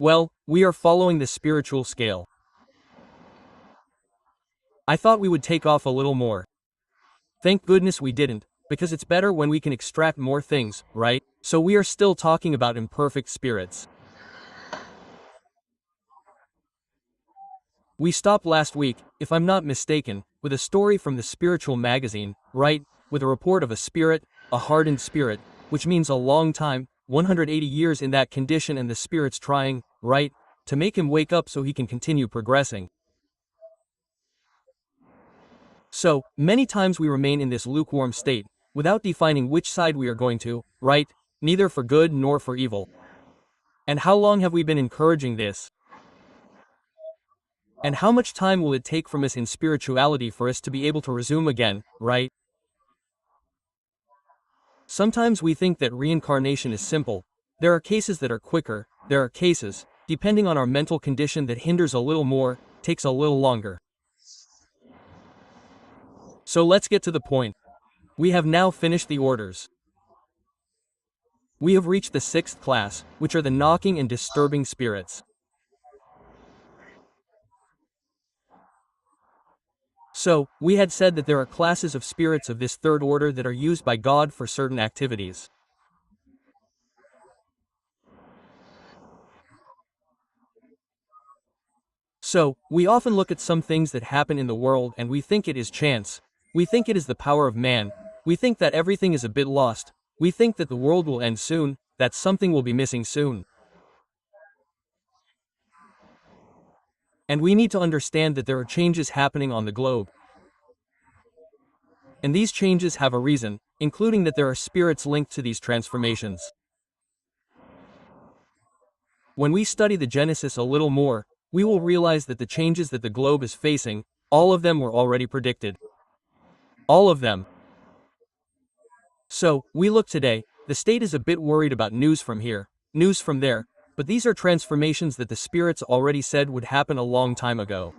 Well, we are following the spiritual scale. I thought we would take off a little more. Thank goodness we didn't, because it's better when we can extract more things, right? So we are still talking about imperfect spirits. We stopped last week, if I'm not mistaken, with a story from the spiritual magazine, right? With a report of a spirit, a hardened spirit, which means a long time, 180 years in that condition, and the spirit's trying, right, to make him wake up so he can continue progressing. So, many times we remain in this lukewarm state, without defining which side we are going to, right? Neither for good nor for evil. And how long have we been encouraging this? And how much time will it take from us in spirituality for us to be able to resume again, right? Sometimes we think that reincarnation is simple. There are cases that are quicker, there are cases, depending on our mental condition, that hinders a little more, takes a little longer. So let's get to the point. We have now finished the orders. We have reached the 6th class, which are the knocking and disturbing spirits. So, we had said that there are classes of spirits of this 3rd order that are used by God for certain activities. So, we often look at some things that happen in the world and we think it is chance. We think it is the power of man. We think that everything is a bit lost. We think that the world will end soon, that something will be missing soon. And we need to understand that there are changes happening on the globe. And these changes have a reason, including that there are spirits linked to these transformations. When we study the Genesis a little more, we will realize that the changes that the globe is facing, all of them were already predicted. All of them. So, we look today, the state is a bit worried about news from here, news from there, but these are transformations that the spirits already said would happen a long time ago.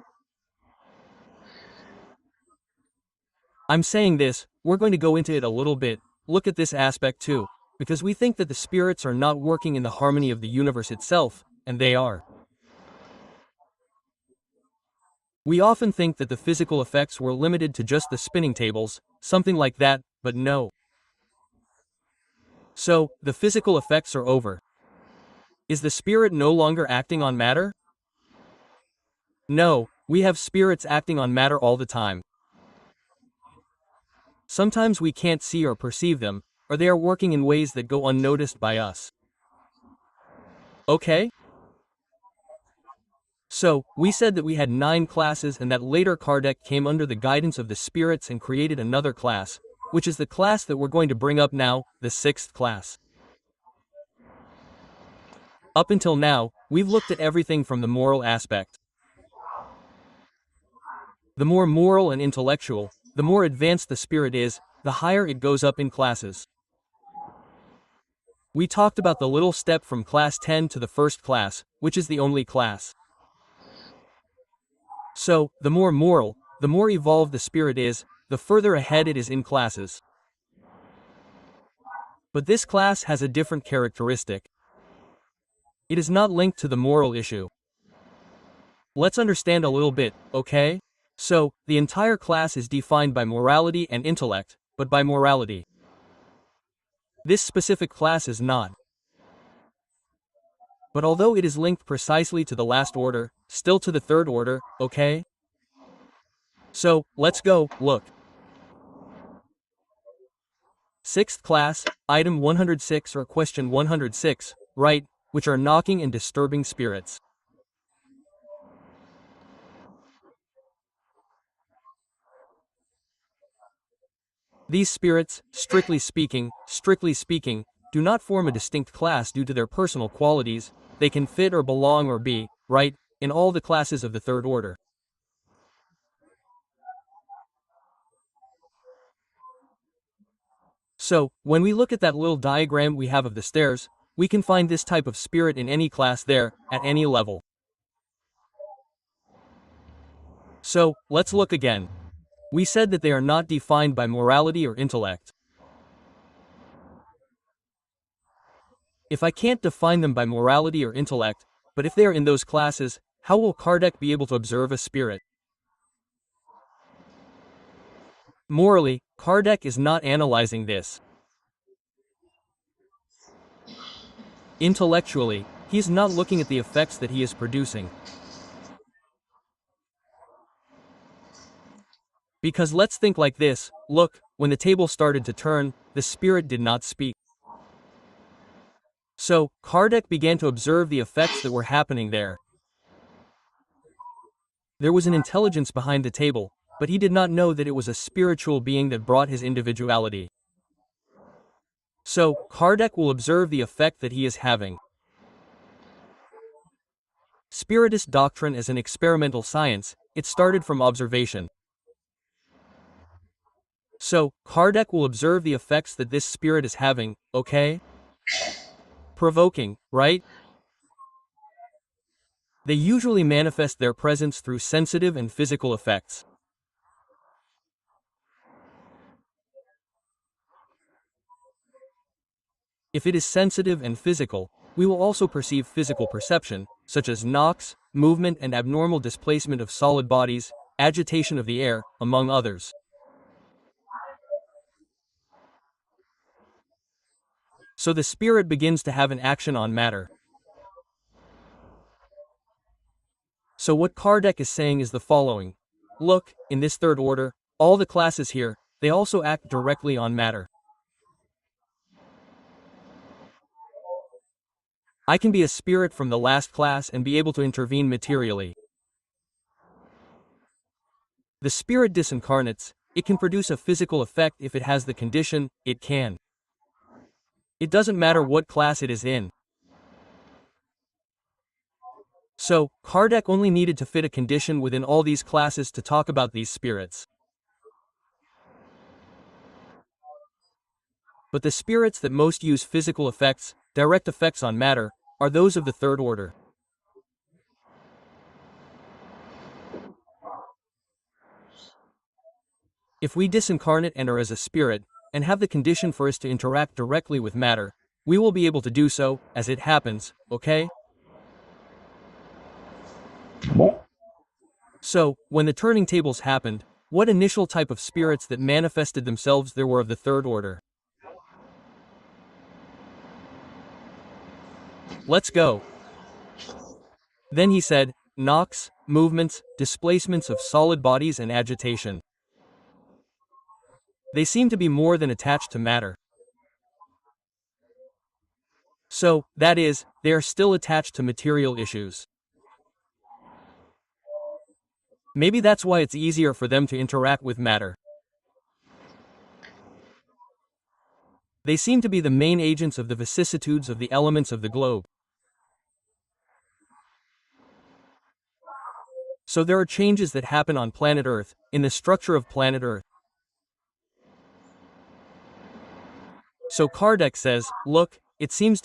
I'm saying this, we're going to go into it a little bit, look at this aspect too, because we think that the spirits are not working in the harmony of the universe itself, and they are. We often think that the physical effects were limited to just the spinning tables, something like that, but no. So, the physical effects are over. Is the spirit no longer acting on matter? No, we have spirits acting on matter all the time. Sometimes we can't see or perceive them, or they are working in ways that go unnoticed by us. Okay? So, we said that we had 9 classes and that later Kardec came under the guidance of the spirits and created another class, which is the class that we're going to bring up now, the 6th class. Up until now, we've looked at everything from the moral aspect. The more moral and intellectual, the more advanced the spirit is, the higher it goes up in classes. We talked about the little step from class 10 to the 1st class, which is the only class. So, the more moral, the more evolved the spirit is, the further ahead it is in classes. But this class has a different characteristic. It is not linked to the moral issue. Let's understand a little bit, okay? So, the entire class is defined by morality and intellect, but by morality. This specific class is not. But although it is linked precisely to the last order, still to the 3rd order, okay? So, let's go, look. 6th class, item 106 or question 106, right, which are knocking and disturbing spirits. These spirits, strictly speaking, do not form a distinct class due to their personal qualities. They can fit or belong or be, right, in all the classes of the 3rd order. So, when we look at that little diagram we have of the stairs, we can find this type of spirit in any class there, at any level. So, let's look again. We said that they are not defined by morality or intellect. If I can't define them by morality or intellect, But if they are in those classes, how will Kardec be able to observe a spirit? Morally, Kardec is not analyzing this. Intellectually, he is not looking at the effects that he is producing. Because let's think like this, look, when the table started to turn, the spirit did not speak. So, Kardec began to observe the effects that were happening there. There was an intelligence behind the table, but he did not know that it was a spiritual being that brought his individuality. So, Kardec will observe the effect that he is having. Spiritist doctrine as an experimental science, it started from observation. So, Kardec will observe the effects that this spirit is having, okay? Provoking, right? They usually manifest their presence through sensitive and physical effects. If it is sensitive and physical, we will also perceive physical perception, such as knocks, movement and abnormal displacement of solid bodies, agitation of the air, among others. So the spirit begins to have an action on matter. So what Kardec is saying is the following. Look, in this third order, all the classes here, they also act directly on matter. I can be a spirit from the last class and be able to intervene materially. The spirit disincarnates, it can produce a physical effect if it has the condition, it can. It doesn't matter what class it is in. So, Kardec only needed to fit a condition within all these classes to talk about these spirits. But the spirits that most use physical effects, direct effects on matter, are those of the third order. If we disincarnate and are as a spirit, and have the condition for us to interact directly with matter, we will be able to do so, as it happens, okay? So, when the turning tables happened, what initial type of spirits that manifested themselves there were of the third order? Let's go. Then he said, knocks, movements, displacements of solid bodies and agitation. They seem to be more than attached to matter. So, that is, they are still attached to material issues. Maybe that's why it's easier for them to interact with matter. They seem to be the main agents of the vicissitudes of the elements of the globe. So there are changes that happen on planet Earth, in the structure of planet Earth. So Kardec says, look, it seems.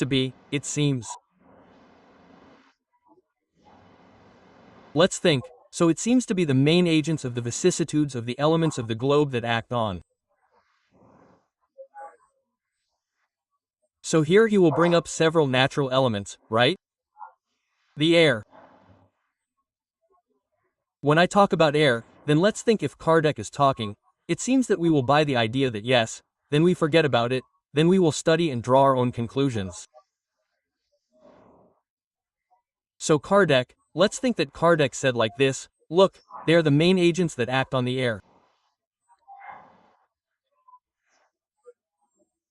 Let's think, so it seems to be the main agents of the vicissitudes of the elements of the globe that act on. So here he will bring up several natural elements, right? The air. When I talk about air, then let's think if Kardec is talking, it seems that we will buy the idea that yes, then we forget about it, then we will study and draw our own conclusions. So Kardec, let's think that Kardec said like this, look, they are the main agents that act on the air.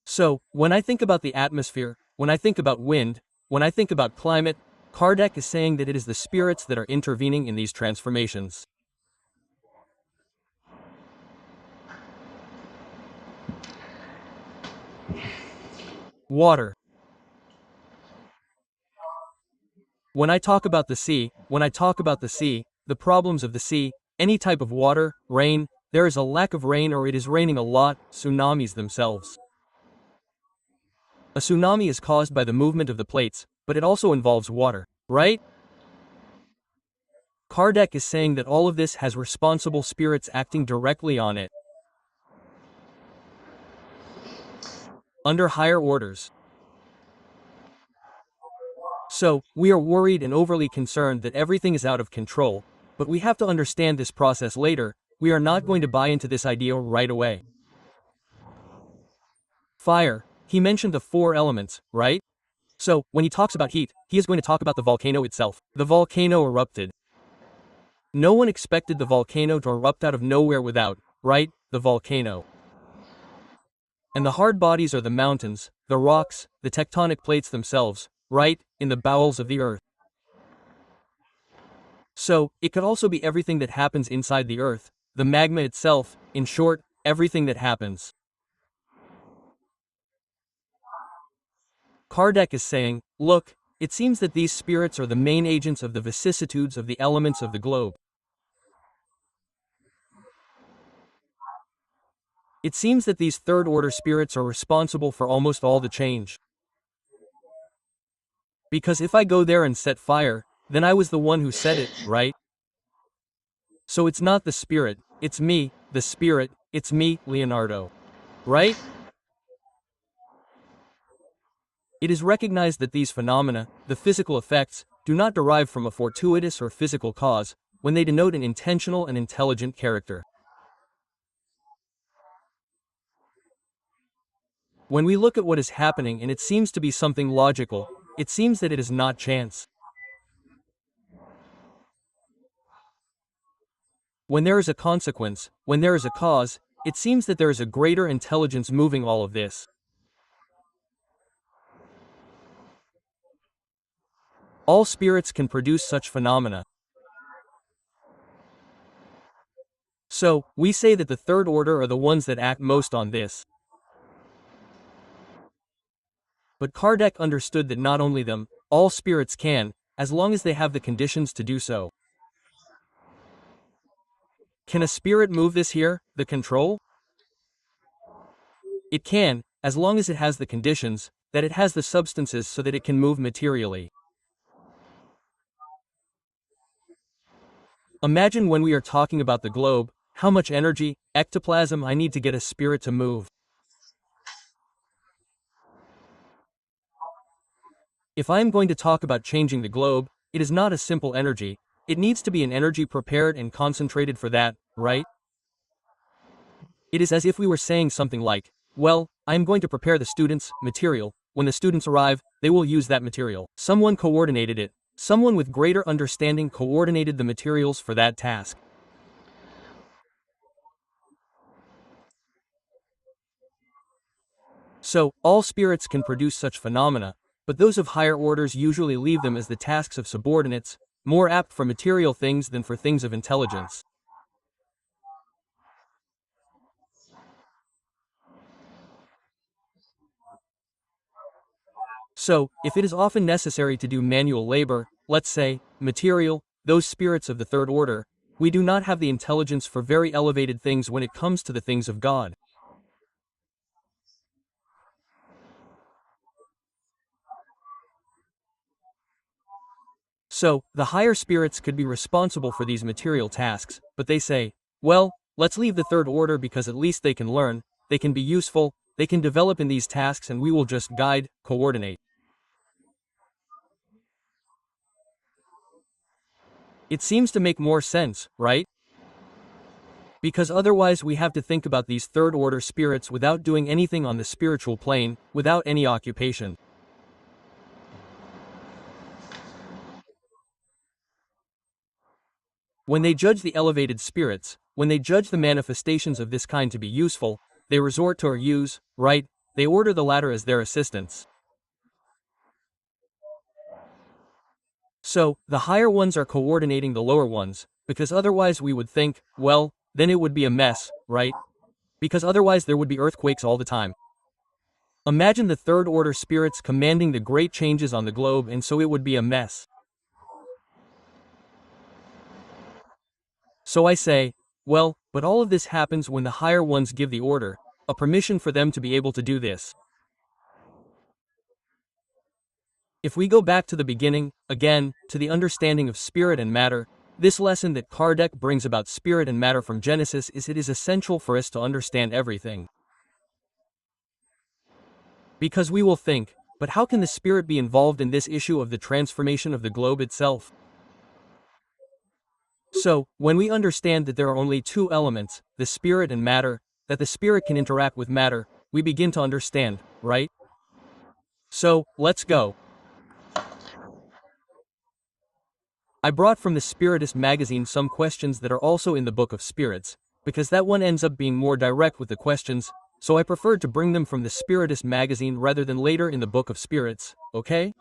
So, when I think about the atmosphere, when I think about wind, when I think about climate, Kardec is saying that it is the spirits that are intervening in these transformations. Water. When I talk about the sea, the problems of the sea, any type of water, rain, there is a lack of rain or it is raining a lot, tsunamis themselves. A tsunami is caused by the movement of the plates, but it also involves water, right? Kardec is saying that all of this has responsible spirits acting directly on it. Under higher orders. So, we are worried and overly concerned that everything is out of control, but we have to understand this process later. We are not going to buy into this idea right away. Fire. He mentioned the four elements, right? So, when he talks about heat, he is going to talk about the volcano itself. The volcano erupted. No one expected the volcano to erupt out of nowhere without, right, the volcano. And the hard bodies are the mountains, the rocks, the tectonic plates themselves, right, in the bowels of the earth. So, it could also be everything that happens inside the earth, the magma itself, in short, everything that happens. Kardec is saying, look, it seems that these spirits are the main agents of the vicissitudes of the elements of the globe. It seems that these third-order spirits are responsible for almost all the change. Because if I go there and set fire, then I was the one who set it, right? So it's not the spirit, it's me, the spirit, it's me, Leonardo. Right? It is recognized that these phenomena, the physical effects, do not derive from a fortuitous or physical cause, when they denote an intentional and intelligent character. When we look at what is happening and it seems to be something logical, it seems that it is not chance. When there is a consequence, when there is a cause, it seems that there is a greater intelligence moving all of this. All spirits can produce such phenomena. So, we say that the third order are the ones that act most on this. But Kardec understood that not only them, all spirits can, as long as they have the conditions to do so. Can a spirit move this here, the control? It can, as long as it has the conditions, that it has the substances so that it can move materially. Imagine when we are talking about the globe, how much energy, ectoplasm I need to get a spirit to move. If I am going to talk about changing the globe, it is not a simple energy, it needs to be an energy prepared and concentrated for that, right? It is as if we were saying something like, well, I am going to prepare the students' material. When the students arrive, they will use that material. Someone coordinated it. Someone with greater understanding coordinated the materials for that task. So, all spirits can produce such phenomena, but those of higher orders usually leave them as the tasks of subordinates, more apt for material things than for things of intelligence. So, if it is often necessary to do manual labor, let's say, material, those spirits of the third order, we do not have the intelligence for very elevated things when it comes to the things of God. So, the higher spirits could be responsible for these material tasks, but they say, well, let's leave the third order because at least they can learn, they can be useful, they can develop in these tasks and we will just guide, coordinate. It seems to make more sense, right? Because otherwise we have to think about these third order spirits without doing anything on the spiritual plane, without any occupation. When they judge the elevated spirits, when they judge the manifestations of this kind to be useful, they resort to or use, right, they order the latter as their assistants. So, the higher ones are coordinating the lower ones, because otherwise we would think, well, then it would be a mess, right? Because otherwise there would be earthquakes all the time. Imagine the third order spirits commanding the great changes on the globe and so it would be a mess. So I say, well, but all of this happens when the higher ones give the order, a permission for them to be able to do this. If we go back to the beginning, again, to the understanding of spirit and matter, this lesson that Kardec brings about spirit and matter from Genesis is it is essential for us to understand everything. Because we will think, But how can the spirit be involved in this issue of the transformation of the globe itself? So, when we understand that there are only two elements, the spirit and matter, that the spirit can interact with matter, we begin to understand, right? So, let's go. I brought from the Spiritist magazine some questions that are also in the Book of Spirits, because that one ends up being more direct with the questions, so I preferred to bring them from the Spiritist magazine rather than later in the Book of Spirits, okay?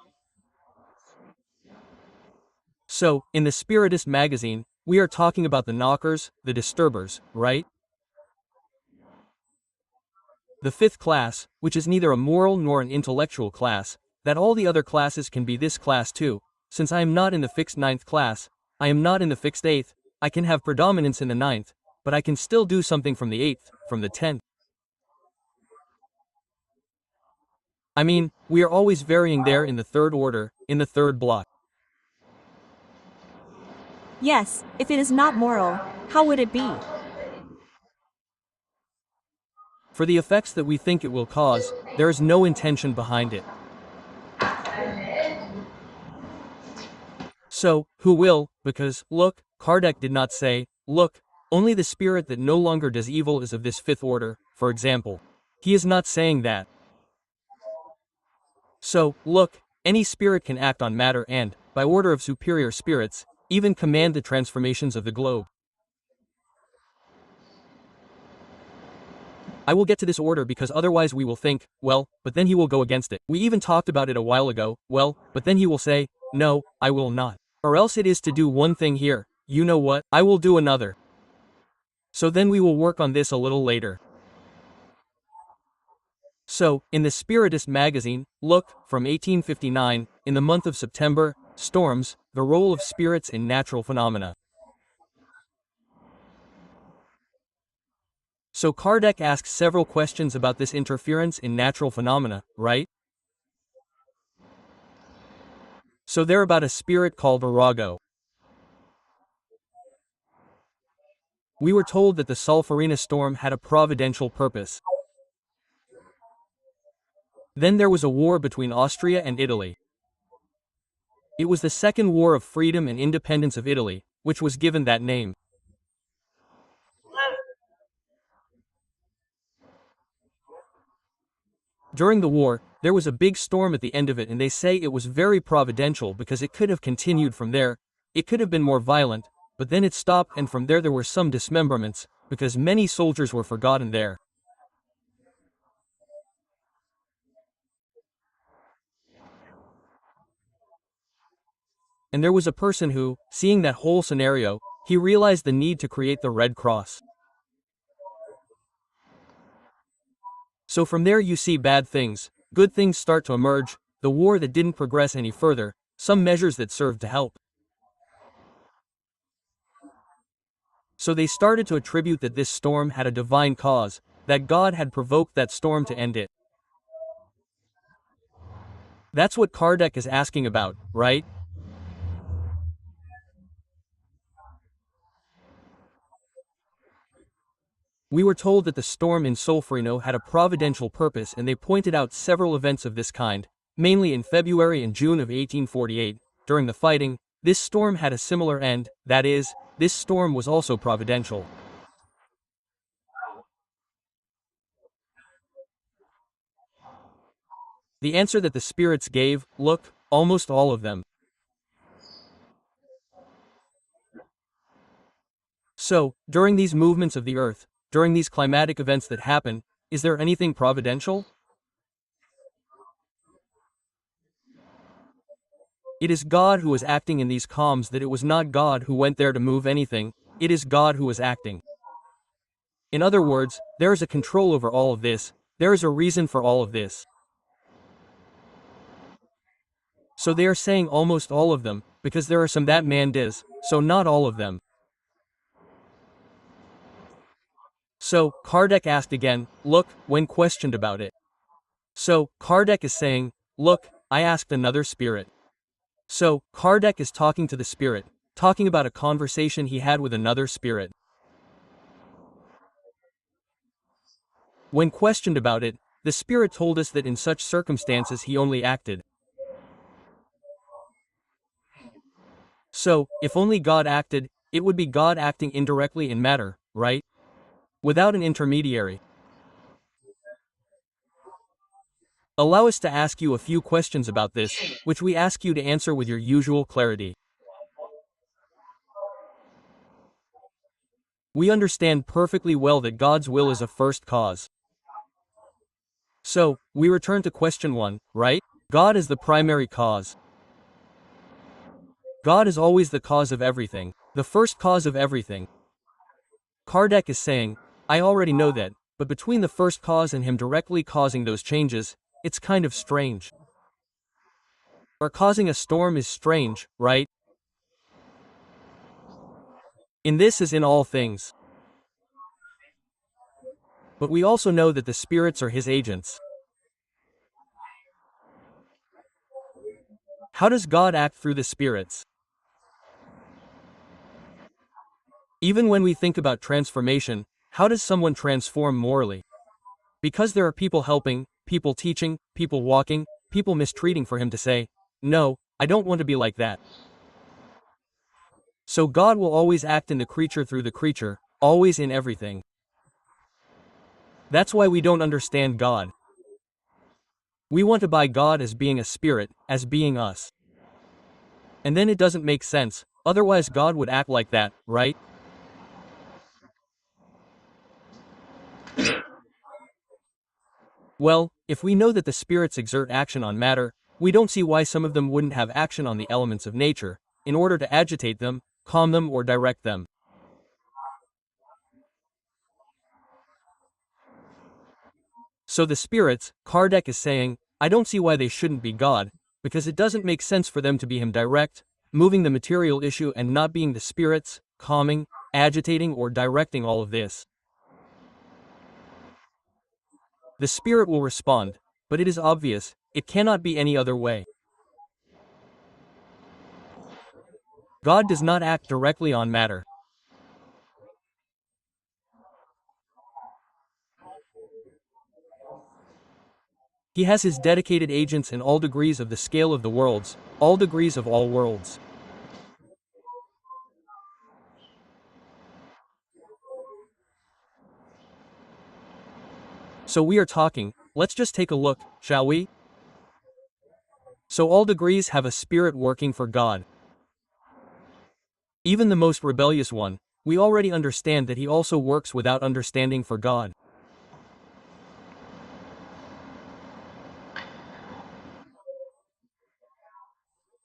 So, in the Spiritist magazine, we are talking about the knockers, the disturbers, right? The fifth class, which is neither a moral nor an intellectual class, that all the other classes can be this class too. Since I am not in the fixed ninth class, I am not in the fixed eighth, I can have predominance in the ninth, but I can still do something from the eighth, from the 10th. I mean, we are always varying there in the third order, in the third block. Yes, if it is not moral, how would it be? For the effects that we think it will cause, there is no intention behind it. So, who will, because, look, Kardec did not say, look, only the spirit that no longer does evil is of this fifth order, for example. He is not saying that. So, look, any spirit can act on matter and, by order of superior spirits, even command the transformations of the globe. I will get to this order because otherwise we will think, well, but then he will go against it. We even talked about it a while ago, well, but then he will say, no, I will not. Or else it is to do one thing here, you know what, I will do another. So then we will work on this a little later. So, in the Spiritist magazine, look, from 1859, in the month of September, Storms, the role of spirits in natural phenomena. So Kardec asks several questions about this interference in natural phenomena, right? So they're about a spirit called Arago. We were told that the Solferino storm had a providential purpose. Then there was a war between Austria and Italy. It was the Second War of Freedom and Independence of Italy, which was given that name. During the war, there was a big storm at the end of it and they say it was very providential because it could have continued from there, it could have been more violent, but then it stopped and from there were some dismemberments, because many soldiers were forgotten there. And there was a person who, seeing that whole scenario, he realized the need to create the Red Cross. So from there you see bad things, good things start to emerge, the war that didn't progress any further, some measures that served to help. So they started to attribute that this storm had a divine cause, that God had provoked that storm to end it. That's what Kardec is asking about, right? We were told that the storm in Solferino had a providential purpose and they pointed out several events of this kind, mainly in February and June of 1848. During the fighting, this storm had a similar end, that is, this storm was also providential. The answer that the spirits gave, look, almost all of them. So, during these movements of the earth, during these climatic events that happen, is there anything providential? It is God who is acting in these calms, that it was not God who went there to move anything, it is God who is acting. In other words, there is a control over all of this, there is a reason for all of this. So they are saying almost all of them, because there are some that man does, so not all of them. So, Kardec asked again, look, when questioned about it. So, Kardec is saying, look, I asked another spirit. So, Kardec is talking to the spirit, talking about a conversation he had with another spirit. When questioned about it, The Spirit told us that in such circumstances he only acted. So, if only God acted, it would be God acting indirectly in matter, right? Without an intermediary. Allow us to ask you a few questions about this, which we ask you to answer with your usual clarity. We understand perfectly well that God's will is a first cause. So, we return to question 1, right? God is the primary cause. God is always the cause of everything, the first cause of everything. Kardec is saying, I already know that, but between the first cause and him directly causing those changes, it's kind of strange. Or causing a storm is strange, right? In this as in all things. But we also know that the spirits are his agents. How does God act through the spirits? Even when we think about transformation, how does someone transform morally? Because there are people helping, people teaching, people walking, people mistreating for him to say, no, I don't want to be like that. So God will always act in the creature through the creature, always in everything. That's why we don't understand God. We want to buy God as being a spirit, as being us. And then it doesn't make sense, otherwise God would act like that, right? Well, if we know that the spirits exert action on matter, we don't see why some of them wouldn't have action on the elements of nature, in order to agitate them, calm them or direct them. So the spirits, Kardec is saying, I don't see why they shouldn't be God, because it doesn't make sense for them to be him direct, moving the material issue and not being the spirits, calming, agitating or directing all of this. The spirit will respond, but it is obvious, it cannot be any other way. God does not act directly on matter. He has his dedicated agents in all degrees of the scale of the worlds, all degrees of all worlds. So we are talking, let's just take a look, shall we? So all degrees have a spirit working for God. Even the most rebellious one, we already understand that he also works without understanding for God.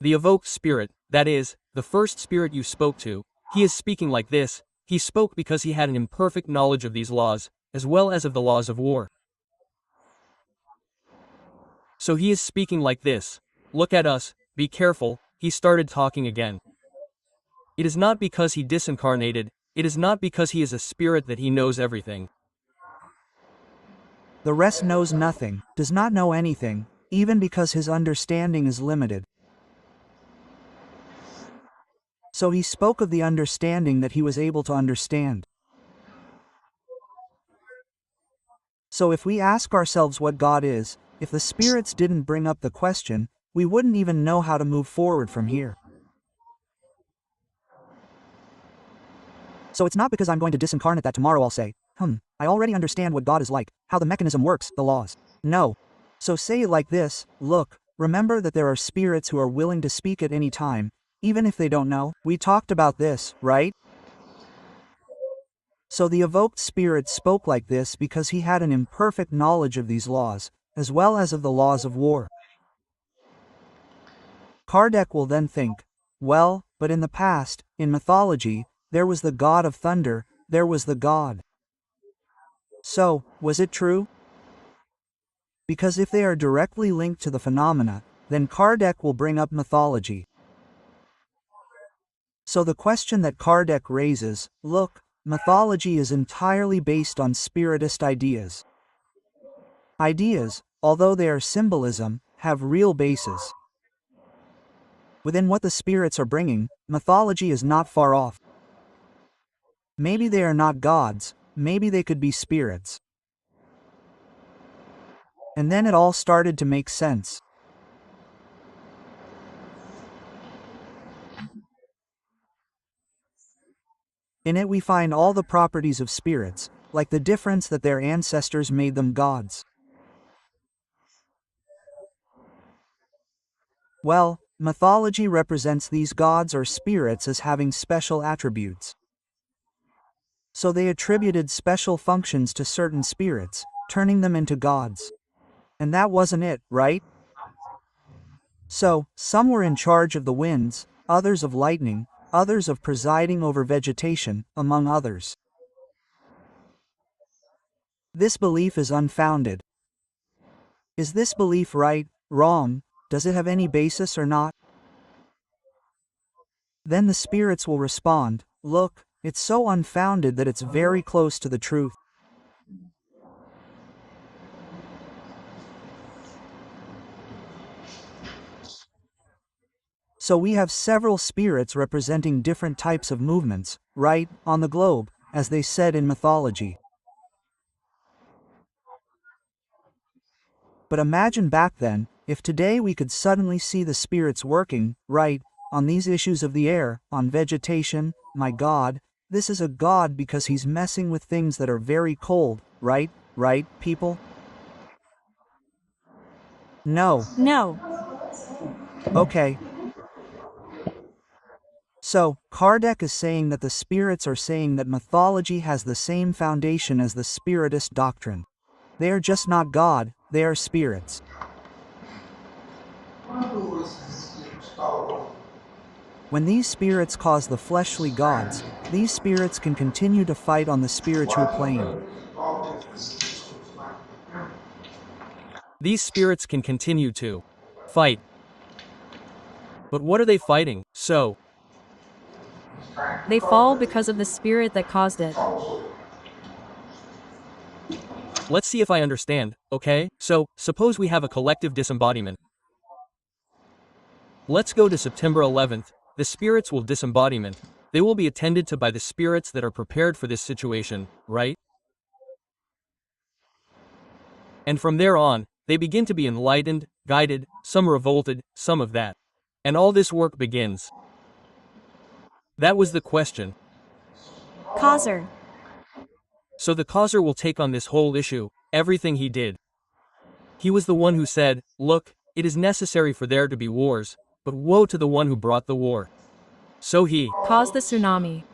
The evoked spirit, that is, the first spirit you spoke to, he is speaking like this, he spoke because he had an imperfect knowledge of these laws, as well as of the laws of war. So he is speaking like this. Look at us, be careful, he started talking again. It is not because he disincarnated, it is not because he is a spirit that he knows everything. The rest knows nothing, does not know anything, even because his understanding is limited. So he spoke of the understanding that he was able to understand. So if we ask ourselves what God is, if the spirits didn't bring up the question, we wouldn't even know how to move forward from here. So it's not because I'm going to disincarnate that tomorrow I'll say, I already understand what God is like, how the mechanism works, the laws. No. So say it like this, look, remember that there are spirits who are willing to speak at any time, even if they don't know. We talked about this, right? So the evoked spirit spoke like this because he had an imperfect knowledge of these laws, as well as of the laws of war. Kardec will then think, well, but in the past, in mythology, there was the god of thunder, there was the god. So, was it true? Because if they are directly linked to the phenomena, then Kardec will bring up mythology. So the question that Kardec raises, look, mythology is entirely based on spiritist ideas. Ideas, although they are symbolism, have real basis. Within what the spirits are bringing, mythology is not far off. Maybe they are not gods, maybe they could be spirits. And then it all started to make sense. In it we find all the properties of spirits, like the difference that their ancestors made them gods. Well, mythology represents these gods or spirits as having special attributes. So they attributed special functions to certain spirits, turning them into gods. And that wasn't it, right? So, some were in charge of the winds, others of lightning, others of presiding over vegetation, among others. This belief is unfounded. Is this belief right, wrong, does it have any basis or not? Then the spirits will respond, look, it's so unfounded that it's very close to the truth. So we have several spirits representing different types of movements, right, on the globe, as they said in mythology. But imagine back then, if today we could suddenly see the spirits working, right, on these issues of the air, on vegetation. My God, this is a god because he's messing with things that are very cold, right, people? No. No. Okay. So, Kardec is saying that the spirits are saying that mythology has the same foundation as the spiritist doctrine. They are just not God, they are spirits. When these spirits cause the fleshly gods, these spirits can continue to fight on the spiritual plane. These spirits can continue to fight. But what are they fighting? So, They fall because of the spirit that caused it. let's see if I understand, okay? So, suppose we have a collective disembodiment. Let's go to September 11th. The spirits will disembodiment. They will be attended to by the spirits that are prepared for this situation, right? And from there on, they begin to be enlightened, guided, some revolted, some of that. And all this work begins. That was the question. Causer. So the causer will take on this whole issue, everything he did. He was the one who said, look, it is necessary for there to be wars, but woe to the one who brought the war. So he Caused the tsunami.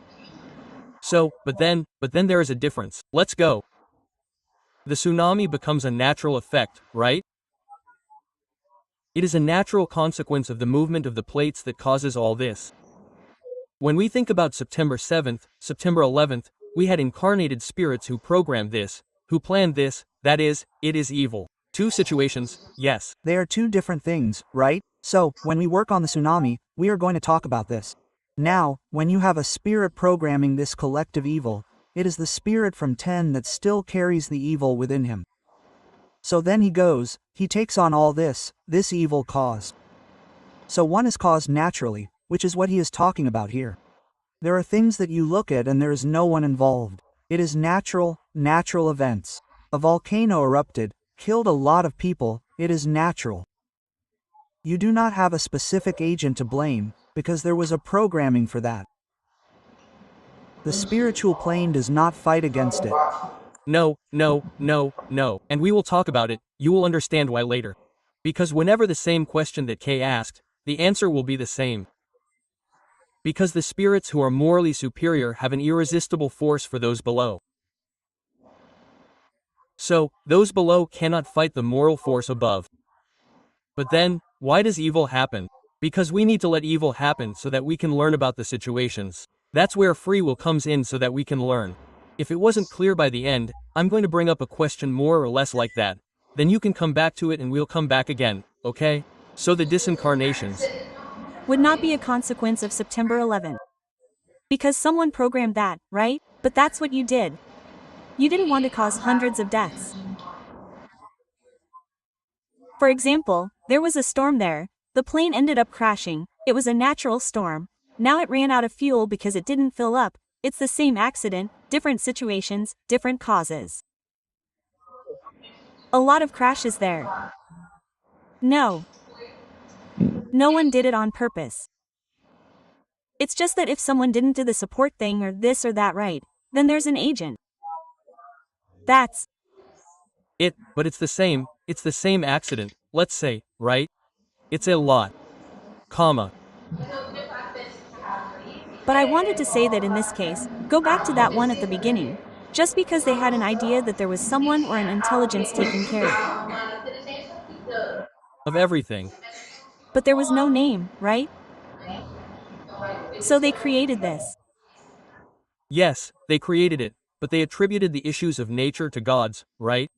but then there is a difference. Let's go. The tsunami becomes a natural effect, right? It is a natural consequence of the movement of the plates that causes all this. When we think about September 7th, September 11th, we had incarnated spirits who programmed this, who planned this, that is, it is evil. Two situations, yes. They are two different things, right? So, when we work on the tsunami, we are going to talk about this. Now, when you have a spirit programming this collective evil, it is the spirit from 10 that still carries the evil within him. So then he takes on all this evil caused. So one is caused naturally, which is what he is talking about here. There are things that you look at and there is no one involved. It is natural events. A volcano erupted, killed a lot of people, it is natural. You do not have a specific agent to blame, because there was a programming for that. The spiritual plane does not fight against it. No. And we will talk about it, you will understand why later. Because whenever the same question that Kay asked, the answer will be the same. Because the spirits who are morally superior have an irresistible force for those below. So, those below cannot fight the moral force above. But then, why does evil happen? Because we need to let evil happen so that we can learn about the situations. That's where free will comes in so that we can learn. If it wasn't clear by the end, I'm going to bring up a question more or less like that. Then you can come back to it and we'll come back again, okay? So the disincarnations Would not be a consequence of September 11th. Because someone programmed that, right? But that's what you did. You didn't want to cause hundreds of deaths. For example, there was a storm there. The plane ended up crashing. It was a natural storm. Now it ran out of fuel because it didn't fill up. It's the same accident, different situations, different causes. A lot of crashes there. No. No one did it on purpose. It's just that if someone didn't do the support thing or this or that right, then there's an agent. That's it, but it's the same accident, let's say, right? It's a lot. Comma. But I wanted to say that in this case, go back to that one at the beginning. Just because they had an idea that there was someone or an intelligence taking care. Of everything. But there was no name, right? So they created this. Yes, they created it, but they attributed the issues of nature to gods, right?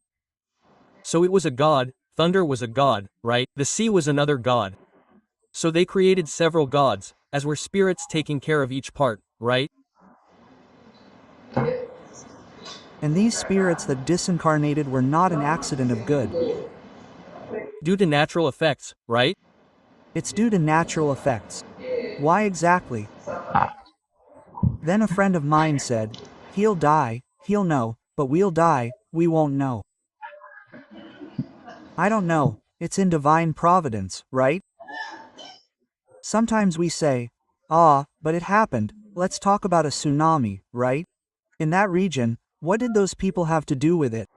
So it was a god, thunder was a god, right? The sea was another god. So they created several gods, as were spirits taking care of each part, right? And these spirits that disincarnated were not an accident of good. Due to natural effects, right? It's due to natural effects. Why exactly? Then a friend of mine said, he'll die, he'll know, but we'll die, we won't know. I don't know, it's in divine providence, right? Sometimes we say, but it happened, let's talk about a tsunami, right? In that region, what did those people have to do with it?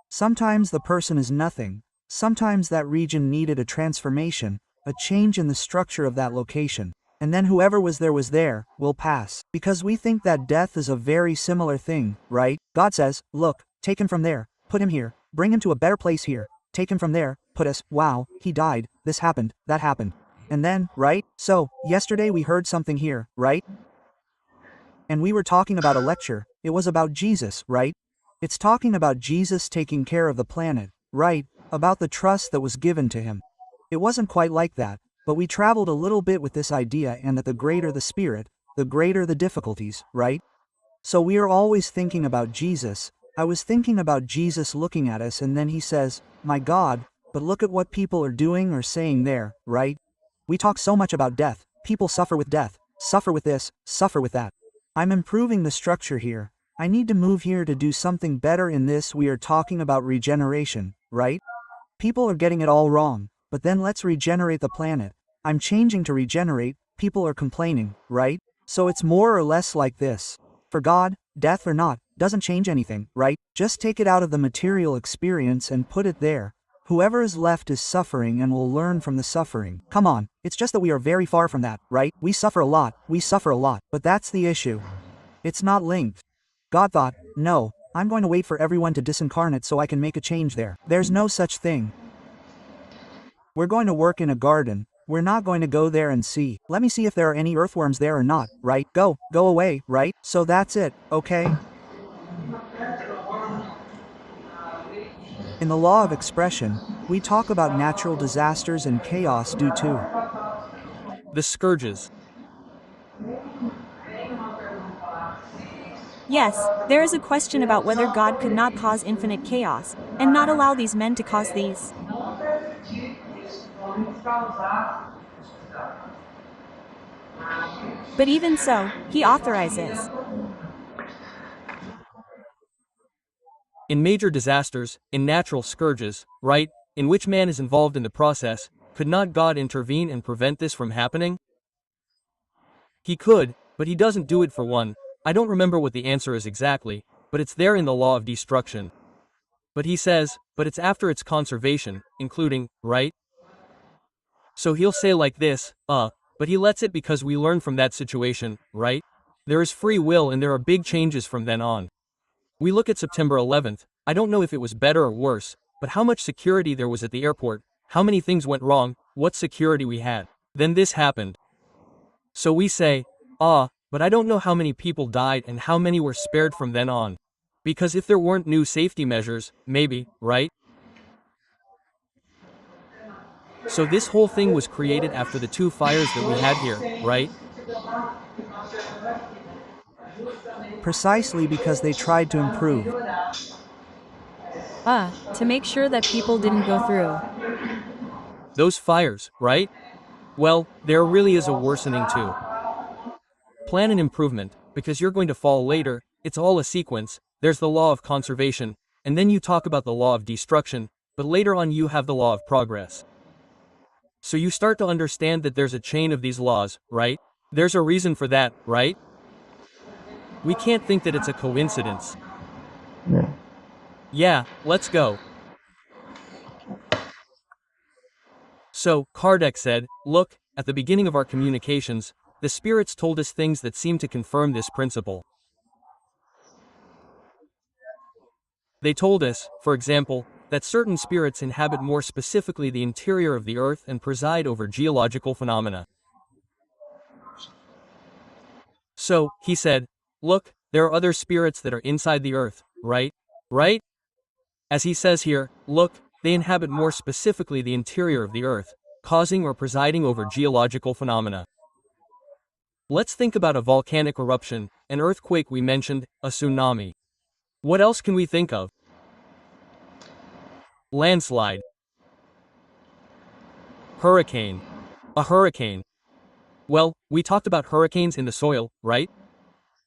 Sometimes the person is nothing, sometimes that region needed a transformation, a change in the structure of that location. And then whoever was there, will pass. Because we think that death is a very similar thing, right? God says, look, take him from there, put him here, bring him to a better place here, take him from there, put us, wow, he died, this happened, that happened. And then, right? So, yesterday we heard something here, right? And we were talking about a lecture, it was about Jesus, right? It's talking about Jesus taking care of the planet, right? About the trust that was given to him. It wasn't quite like that. But we traveled a little bit with this idea, and that the greater the spirit, the greater the difficulties, right? So we are always thinking about Jesus. I was thinking about Jesus looking at us, and then he says, my God, but look at what people are doing or saying there, right? We talk so much about death, people suffer with death, suffer with this, suffer with that. I'm improving the structure here. I need to move here to do something better in this. We are talking about regeneration, right? People are getting it all wrong, but then let's regenerate the planet. I'm changing to regenerate, people are complaining, right? So it's more or less like this. For God, death or not, doesn't change anything, right? Just take it out of the material experience and put it there. Whoever is left is suffering and will learn from the suffering. Come on, it's just that we are very far from that, right? We suffer a lot, but that's the issue. It's not linked. God thought, no, I'm going to wait for everyone to disincarnate so I can make a change there. There's no such thing. We're going to work in a garden. We're not going to go there and see. Let me see if there are any earthworms there or not, right? Go away, right? So that's it, okay? In the law of expression, we talk about natural disasters and chaos due to the scourges. Yes, there is a question about whether God could not cause infinite chaos, and not allow these men to cause these. But even so, he authorizes. In major disasters, in natural scourges, right, in which man is involved in the process, could not God intervene and prevent this from happening? He could, but he doesn't do it for one. I don't remember what the answer is exactly, but it's there in the law of destruction. But he says, but it's after its conservation, including, right? So he'll say like this, but he lets it because we learn from that situation, right? There is free will and there are big changes from then on. We look at September 11th, I don't know if it was better or worse, but how much security there was at the airport, how many things went wrong, what security we had. Then this happened. So we say, but I don't know how many people died and how many were spared from then on. Because if there weren't new safety measures, maybe, right? So this whole thing was created after the 2 fires that we had here, right? Precisely because they tried to improve. To make sure that people didn't go through. Those fires, right? Well, there really is a worsening too. Plan an improvement, because you're going to fall later, it's all a sequence, there's the law of conservation, and then you talk about the law of destruction, but later on you have the law of progress. So you start to understand that there's a chain of these laws, right? There's a reason for that, right? We can't think that it's a coincidence. Yeah, let's go. So, Kardec said, look, at the beginning of our communications, the spirits told us things that seem to confirm this principle. They told us, for example, that certain spirits inhabit more specifically the interior of the earth and preside over geological phenomena. So, he said, look, there are other spirits that are inside the earth, right? Right? As he says here, look, they inhabit more specifically the interior of the earth, causing or presiding over geological phenomena. Let's think about a volcanic eruption, an earthquake we mentioned, a tsunami. What else can we think of? Landslide. Hurricane. A hurricane. Well, we talked about hurricanes in the soil, right?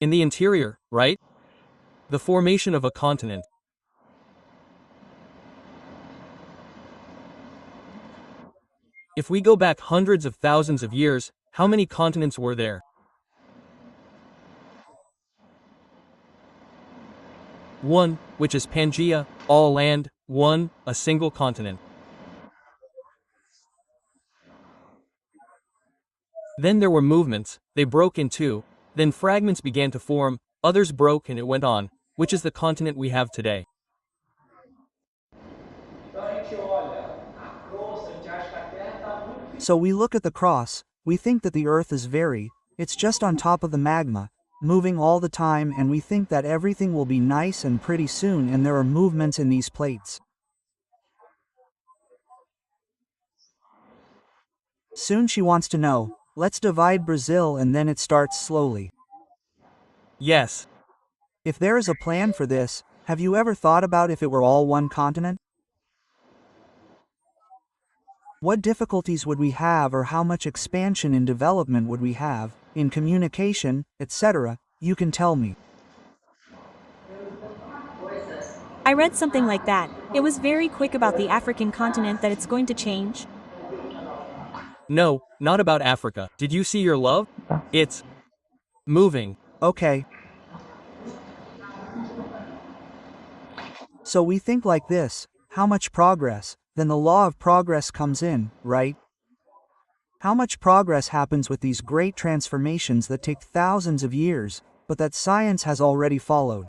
In the interior, right? The formation of a continent. If we go back hundreds of thousands of years, how many continents were there? One, which is Pangaea, all land, one, a single continent. Then there were movements, they broke in two, then fragments began to form, others broke and it went on, which is the continent we have today. So we look at the cross, we think that the earth is it's just on top of the magma, moving all the time, and we think that everything will be nice and pretty soon, and there are movements in these plates. Soon she wants to know, let's divide Brazil, and then it starts slowly. Yes. If there is a plan for this, have you ever thought about if it were all one continent? What difficulties would we have, or how much expansion and development would we have, in communication, etc., you can tell me. I read something like that. It was very quick about the African continent that it's going to change. No, not about Africa. Did you see your love? It's moving. Okay. So we think like this, how much progress, then the law of progress comes in, right? How much progress happens with these great transformations that take thousands of years, but that science has already followed.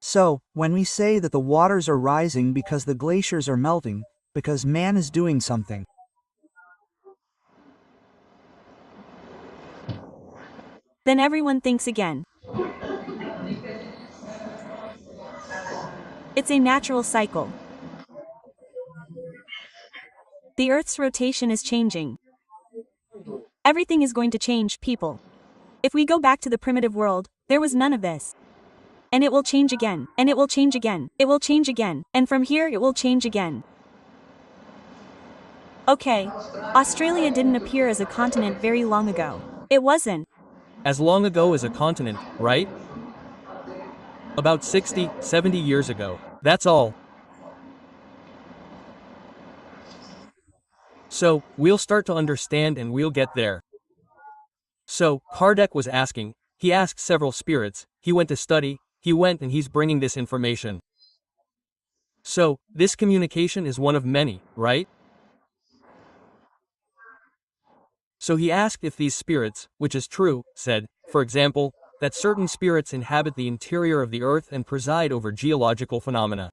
So, when we say that the waters are rising because the glaciers are melting, because man is doing something. Then everyone thinks again. It's a natural cycle. The Earth's rotation is changing. Everything is going to change, people. If we go back to the primitive world, there was none of this. And it will change again, and it will change again, it will change again, and from here it will change again. Okay, Australia didn't appear as a continent very long ago. It wasn't. As long ago as a continent, right? About 60, 70 years ago. That's all. So, we'll start to understand and we'll get there. So, Kardec was asking, he asked several spirits, he went to study, he went and he's bringing this information. So, this communication is one of many, right? So he asked if these spirits, which is true, said, for example, that certain spirits inhabit the interior of the earth and preside over geological phenomena.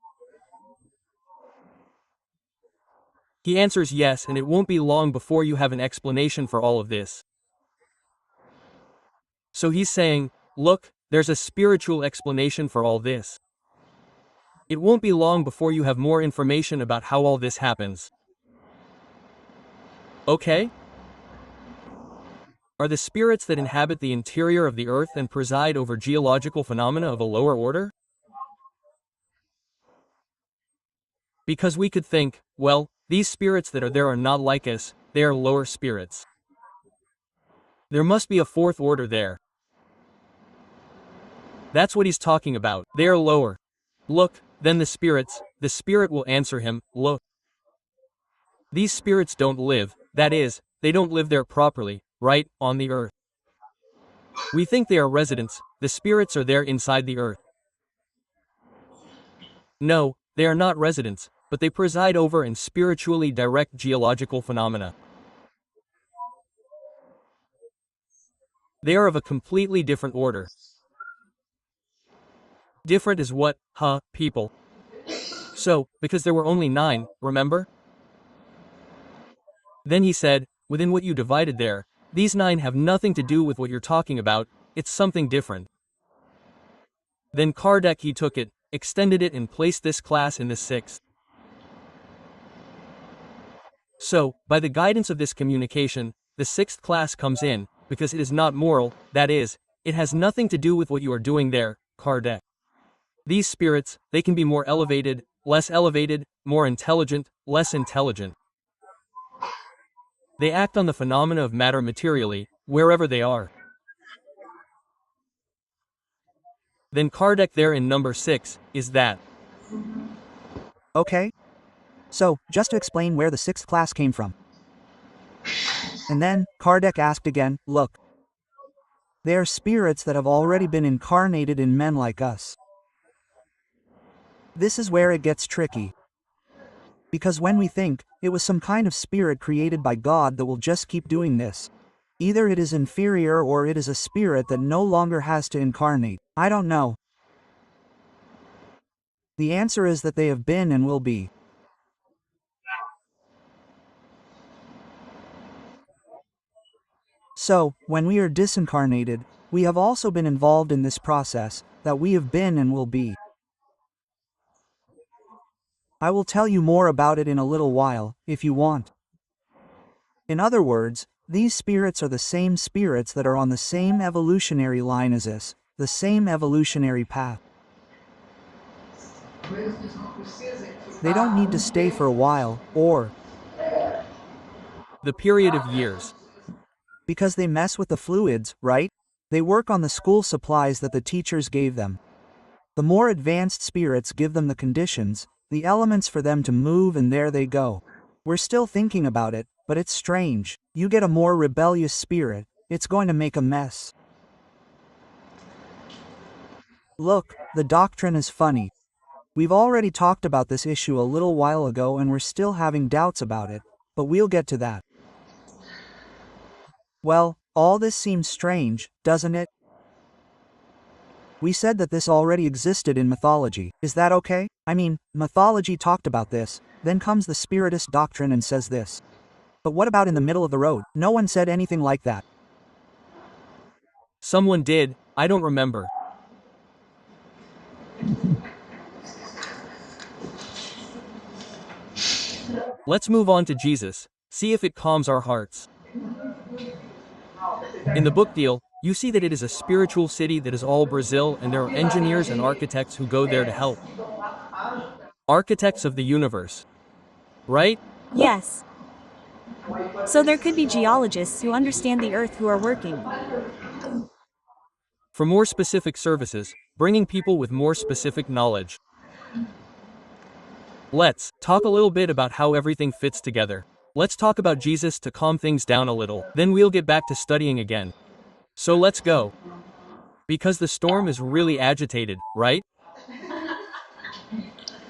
He answers yes, and it won't be long before you have an explanation for all of this. So he's saying, look, there's a spiritual explanation for all this. It won't be long before you have more information about how all this happens. Okay? Are the spirits that inhabit the interior of the earth and preside over geological phenomena of a lower order? Because we could think, well, these spirits that are there are not like us, they are lower spirits. There must be a fourth order there. That's what he's talking about. They are lower. Look, than the spirits. The spirit will answer him, look. These spirits don't live, that is, they don't live there properly, right, on the earth. We think they are residents, the spirits are there inside the earth. No, they are not residents, but they preside over and spiritually direct geological phenomena. They are of a completely different order. Different is what, people. So, because there were only 9, remember? Then he said, within what you divided there, these 9 have nothing to do with what you're talking about, it's something different. Then Kardec he took it, extended it and placed this class in the 6th. So, by the guidance of this communication, the 6th class comes in, because it is not moral, that is, it has nothing to do with what you are doing there, Kardec. These spirits, they can be more elevated, less elevated, more intelligent, less intelligent. They act on the phenomena of matter materially, wherever they are. Then Kardec there in number 6, is that. Okay? So, just to explain where the 6th class came from. And then, Kardec asked again, look. They are spirits that have already been incarnated in men like us. This is where it gets tricky. Because when we think, it was some kind of spirit created by God that will just keep doing this. Either it is inferior or it is a spirit that no longer has to incarnate. I don't know. The answer is that they have been and will be. So, when we are disincarnated, we have also been involved in this process, that we have been and will be. I will tell you more about it in a little while, if you want. In other words, these spirits are the same spirits that are on the same evolutionary line as us, the same evolutionary path. They don't need to stay for a while, or The period of years. because they mess with the fluids, right? They work on the school supplies that the teachers gave them. The more advanced spirits give them the conditions, the elements for them to move, and there they go. We're still thinking about it, but it's strange. You get a more rebellious spirit, it's going to make a mess. Look, the doctrine is funny. We've already talked about this issue a little while ago and we're still having doubts about it, but we'll get to that. Well, all this seems strange, doesn't it? We said that this already existed in mythology. Is that okay? I mean, mythology talked about this, then comes the Spiritist doctrine and says this. But what about in the middle of the road? No one said anything like that. Someone did, I don't remember. Let's move on to Jesus, see if it calms our hearts. In the book deal, you see that it is a spiritual city that is all Brazil, and there are engineers and architects who go there to help. Architects of the universe. Right? Yes. So there could be geologists who understand the earth who are working. For more specific services, bringing people with more specific knowledge. Let's talk a little bit about how everything fits together. Let's talk about Jesus to calm things down a little, then we'll get back to studying again. So let's go. Because the storm is really agitated, right?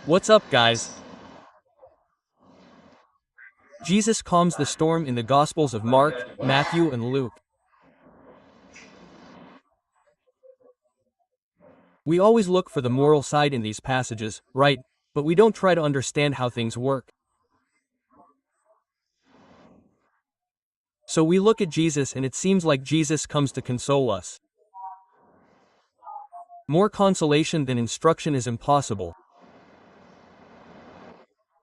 What's up, guys? Jesus calms the storm in the Gospels of Mark, Matthew, and Luke. We always look for the moral side in these passages, right? But we don't try to understand how things work. So we look at Jesus and it seems like Jesus comes to console us. More consolation than instruction is impossible.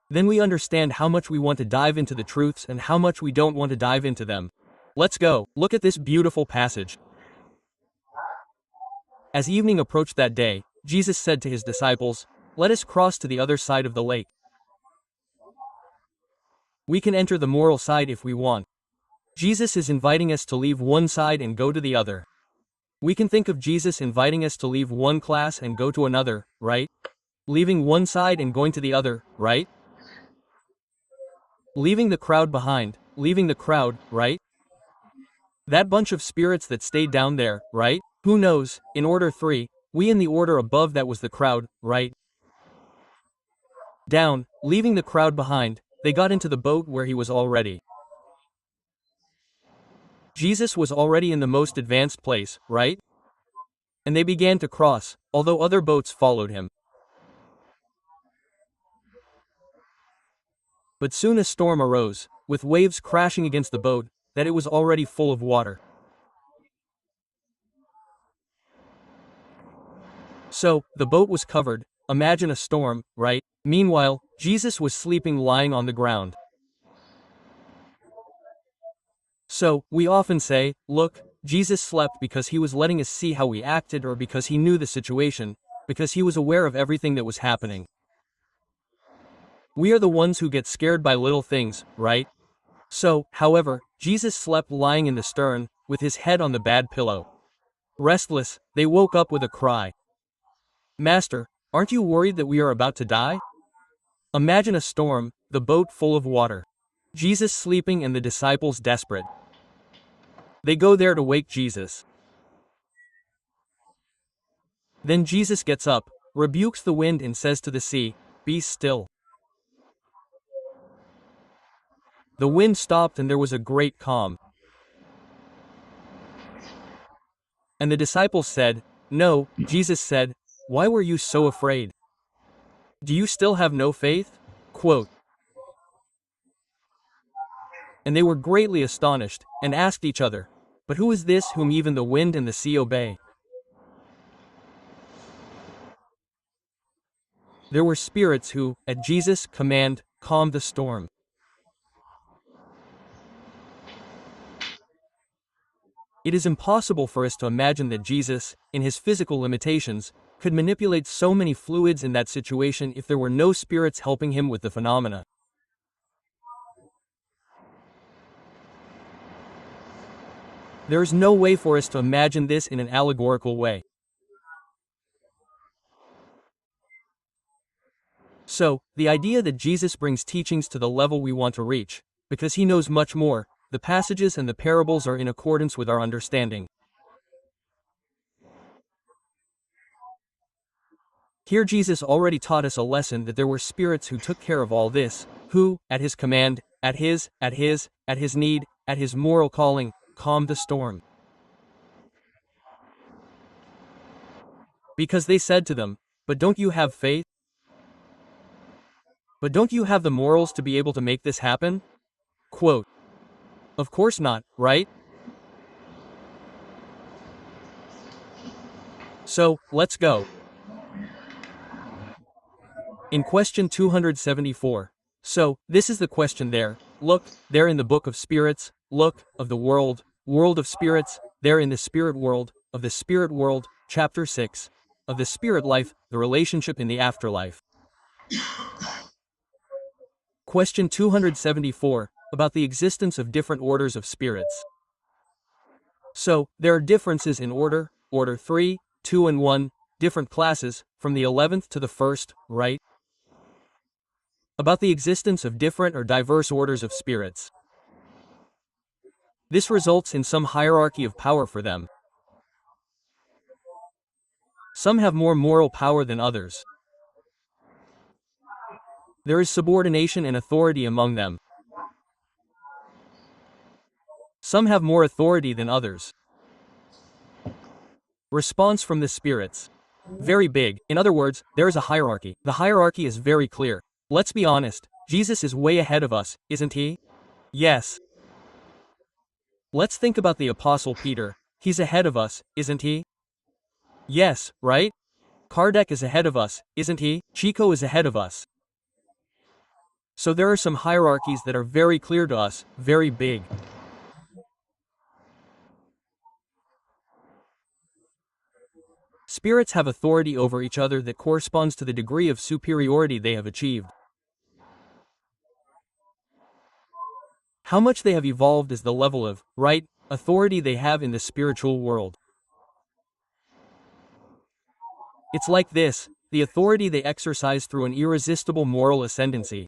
Then we understand how much we want to dive into the truths and how much we don't want to dive into them. Let's go, look at this beautiful passage. As evening approached that day, Jesus said to his disciples, "Let us cross to the other side of the lake." We can enter the moral side if we want. Jesus is inviting us to leave one side and go to the other. We can think of Jesus inviting us to leave one class and go to another, right? Leaving one side and going to the other, right? Leaving the crowd behind, leaving the crowd, right? That bunch of spirits that stayed down there, right? Who knows, in order 3, we in the order above that was the crowd, right? Down, leaving the crowd behind, they got into the boat where he was already. Jesus was already in the most advanced place, right? And they began to cross, although other boats followed him. But soon a storm arose, with waves crashing against the boat, that it was already full of water. So, the boat was covered. Imagine a storm, right? Meanwhile, Jesus was sleeping lying on the ground. So, we often say, look, Jesus slept because he was letting us see how we acted or because he knew the situation, because he was aware of everything that was happening. We are the ones who get scared by little things, right? So, however, Jesus slept lying in the stern, with his head on the bad pillow. Restless, they woke up with a cry. Master, aren't you worried that we are about to die? Imagine a storm, the boat full of water. Jesus sleeping and the disciples desperate. They go there to wake Jesus. Then Jesus gets up, rebukes the wind and says to the sea, "Be still." The wind stopped and there was a great calm. And the disciples said, "No," Jesus said, "why were you so afraid? Do you still have no faith?" Quote. And they were greatly astonished, and asked each other, "But who is this whom even the wind and the sea obey?" There were spirits who, at Jesus' command, calmed the storm. It is impossible for us to imagine that Jesus, in his physical limitations, could manipulate so many fluids in that situation if there were no spirits helping him with the phenomena. There is no way for us to imagine this in an allegorical way. So, the idea that Jesus brings teachings to the level we want to reach, because he knows much more, the passages and the parables are in accordance with our understanding. Here Jesus already taught us a lesson that there were spirits who took care of all this, who, at his command, at his need, at his moral calling, calmed the storm. Because they said to them, "But don't you have faith? But don't you have the morals to be able to make this happen?" Quote. Of course not, right? So, let's go. In question 274. So, this is the question there. Look, there in the book of spirits, look, of the world of spirits, there in the spirit world, of the spirit world, chapter 6. Of the spirit life, the relationship in the afterlife. Question 274, about the existence of different orders of spirits. So, there are differences in order 3, 2 and 1, different classes, from the 11th to the 1st, right? About the existence of different or diverse orders of spirits. This results in some hierarchy of power for them. Some have more moral power than others. There is subordination and authority among them. Some have more authority than others. Response from the spirits. Very big. In other words, there is a hierarchy. The hierarchy is very clear. Let's be honest, Jesus is way ahead of us, isn't he? Yes. Let's think about the Apostle Peter. He's ahead of us, isn't he? Yes, right? Kardec is ahead of us, isn't he? Chico is ahead of us. So there are some hierarchies that are very clear to us, very big. Spirits have authority over each other that corresponds to the degree of superiority they have achieved. How much they have evolved is the level of, right, authority they have in the spiritual world. It's like this, the authority they exercise through an irresistible moral ascendancy.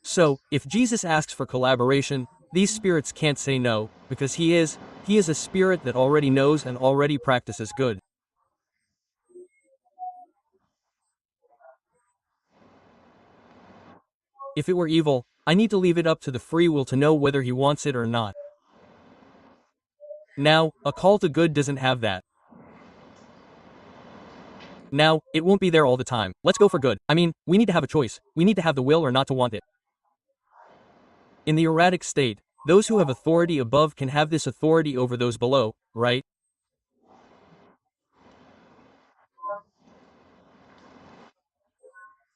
So, if Jesus asks for collaboration, these spirits can't say no, because he is a spirit that already knows and already practices good. If it were evil, I need to leave it up to the free will to know whether he wants it or not. Now, a call to good doesn't have that. Now, it won't be there all the time. Let's go for good. I mean, we need to have a choice. We need to have the will or not to want it. In the erratic state, those who have authority above can have this authority over those below, right?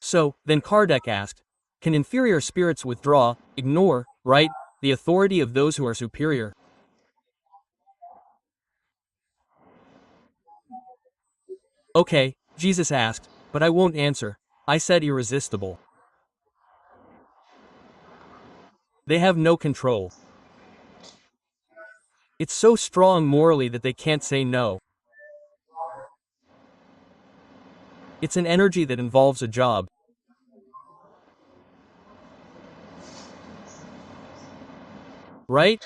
So, then Kardec asked, can inferior spirits withdraw, ignore, right, the authority of those who are superior? Okay, Jesus asked, but I won't answer. I said irresistible. They have no control. It's so strong morally that they can't say no. It's an energy that involves a job. Right?